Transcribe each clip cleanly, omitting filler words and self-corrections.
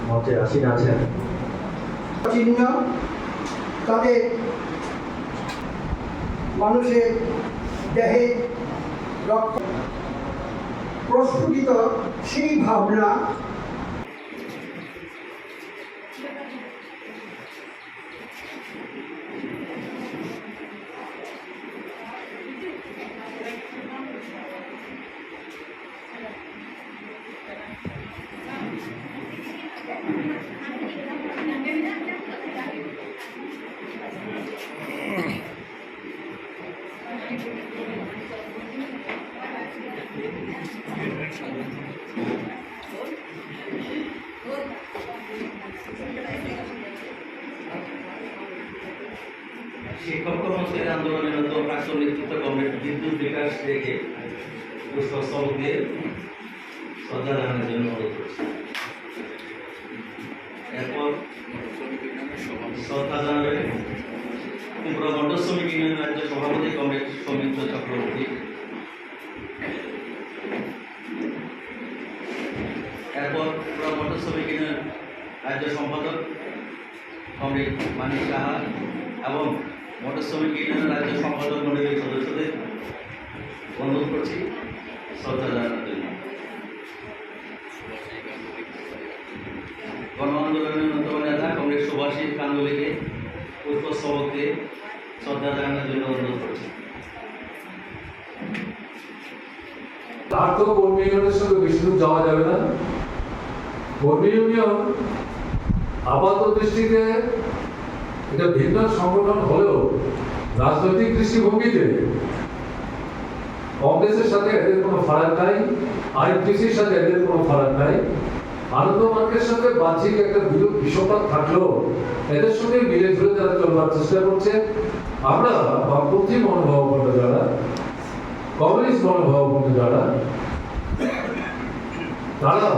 মঞ্চে আসীন আছেন চিহ্ন তাদের মানুষের দেহে রক্ষা প্রস্ফুটিত সেই ভাবনা শিক্ষক কর্মচারী আন্দোলনের মতো প্রাক্তন নেতৃত্ব কমরেড বিদ্যুৎ বিকাশ রেখে পুষ্পস্তবক দিয়ে শ্রদ্ধা জানানোর জন্য অনুরোধ করছি। এরপর শ্রদ্ধা জানাবেন ত্রিপুরা মন্ডল শ্রমিক ইউনিয়ন রাজ্য সভাপতি কমরেড সৌমিত্র চক্রবর্তী। এরপর ত্রিপুরা মন্ডল শ্রমিক ইউনিয়ন রাজ্য সম্পাদক কমরেড মানিক সাহা এবং মোটর শ্রমিক ইউনিয়ন রাজ্য সম্পাদক মন্ডলীর সদস্যদের অনুরোধ করছি শ্রদ্ধা জানানোর জন্য। গণ আন্দোলনের অন্যতম নেতা কংগ্রেস সুভাষী গাঙ্গুলিকে পুষ্পস্তবক দিয়ে শ্রদ্ধা জানানোর জন্য অনুরোধ করছি। আর তো কর্মী ইউনিয়নের সঙ্গে বেশি দূর যাওয়া যাবে না। কর্মী ইউনিয়ন আপাত দৃষ্টিতে এটা ভিন্ন সংগঠন হলেও রাজনৈতিক দৃষ্টিভঙ্গিতে কংগ্রেসের সাথে এদের কোনো ফারাক নাই, আইএনটিসির সাথে এদের কোনো ফারাক নাই। আনন্দ মার্গের সাথে বাহ্যিক একটা বিরোধ বিষপাত থাকলেও এদের সঙ্গে মিলে ঝুলে যারা চলবার চেষ্টা করছে। আমরা বামপন্থী মনোভাবাপন্ন যারা, কমিউনিস্ট মনোভাবাপন্ন যারা, তারা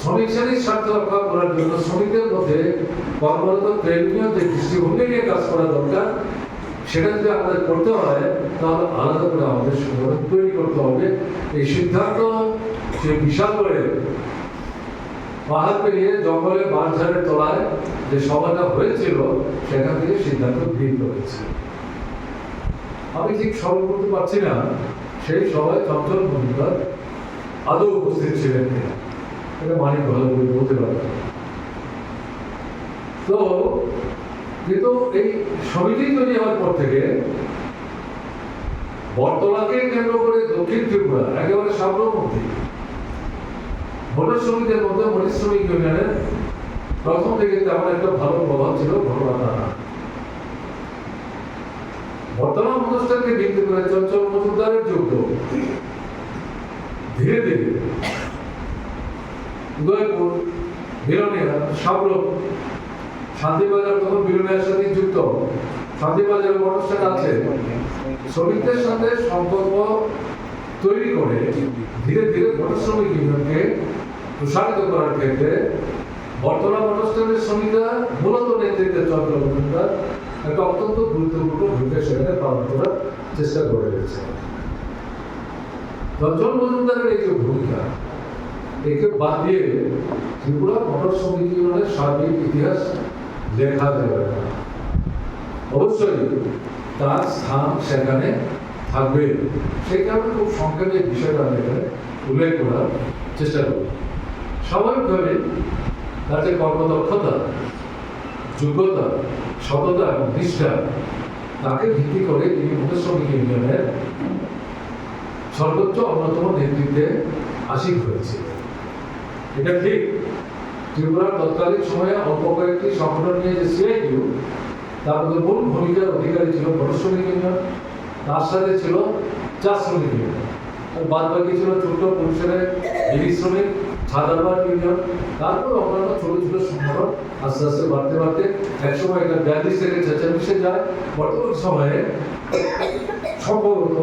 শ্রমিক শ্রেণীর স্বার্থ রক্ষা করার জন্য শ্রমিকদের মধ্যে কর্মরত ট্রেড যে দৃষ্টিভঙ্গি নিয়ে কাজ করা দরকার, সেটা যদি আমাদের করতে হয় তাহলে আলাদা করে আমাদের সংগঠন তৈরি করতে হবে। এই সিদ্ধান্ত সে বিশাল করে পাহাড় পেরিয়ে জঙ্গলে বাঁশঝাড়ের তলায় যে সভাটা হয়েছিল সেখান থেকে সিদ্ধান্ত গৃহীত হয়েছে। আমি ঠিক স্মরণ করতে পারছি না সেই সভায় চঞ্চল মজুমদার আদৌ উপস্থিত ছিলেন কিনা, এটা মানিক ভালো করে বলতে পারবে। তো কিন্তু এই সমিতি তৈরি হওয়ার পর থেকে বটতলাকে কেন্দ্র করে দক্ষিণ ত্রিপুরা একেবারে সাম্যমুক্তি মোটর শ্রমিকদের মধ্যে মরিচ শ্রমিক ইউনিয়নের প্রথম থেকে তেমন একটা ভালো প্রভাব ছিল ঘটনা না। বর্তমান অনুষ্ঠানকে ভিত্তি করে চঞ্চল মজুমদারের যুক্ত ধীরে ধীরে উদয়পুর, বিলোনিয়া, সাবরক, শান্তিবাজার তখন বিলোনিয়ার সাথে যুক্ত, শান্তিবাজারের অনুষ্ঠান আছে। শ্রমিকদের সাথে সম্পর্ক তৈরি করে ধীরে ধীরে মোটর শ্রমিক ইউনিয়নকে প্রসারিত করার ক্ষেত্রে বর্তমান অনুষ্ঠানের শ্রমিকরা মূলত নেতৃত্বে চন্দ্র মজুমদার একটা অত্যন্ত গুরুত্বপূর্ণ ভূমিকা সেখানে পালন করার চেষ্টা করে গেছে। চঞ্চল মজুমদারের এই যে ভূমিকা, একে বাদ দিয়ে ত্রিপুরা মোটর শ্রমিক ইউনিয়নের সার্বিক ইতিহাস লেখা যাবে না। অবশ্যই তার স্থান সেখানে থাকবে। সেই কারণে খুব সংক্ষেপে এই বিষয়টা আমি এখানে উল্লেখ করার চেষ্টা করব। স্বাভাবিকভাবে তার যে কর্মদক্ষতা, যোগ্যতা, সততা এবং নিষ্ঠা, তাকে ভিত্তি করে তিনি মোটর শ্রমিক ইউনিয়নের সর্বোচ্চ অন্যতম নেতৃত্বে আসীন হয়েছে। এটা ঠিক, ত্রিপুরার তৎকালীন সময়ে অল্প কয়েকটি সংগঠন নিয়ে যে সিআইটিউ, তার মধ্যে মূল ভূমিকার অধিকারী ছিল মোটর শ্রমিক ইউনিয়ন, তার সাথে ছিল চা শ্রমিক ইউনিয়ন, আর বাদ বাকি ছিল ছোট্ট পরিসরে বিড়ি শ্রমিক, ছাদারবাদ ইউনিয়ন, তারপর অন্যান্য ছোট ছোট সংগঠন আস্তে আস্তে বাড়তে বাড়তে একসময় এটা 42 থেকে 46-এ যায়। বর্তমান সময়ে সম্ভবত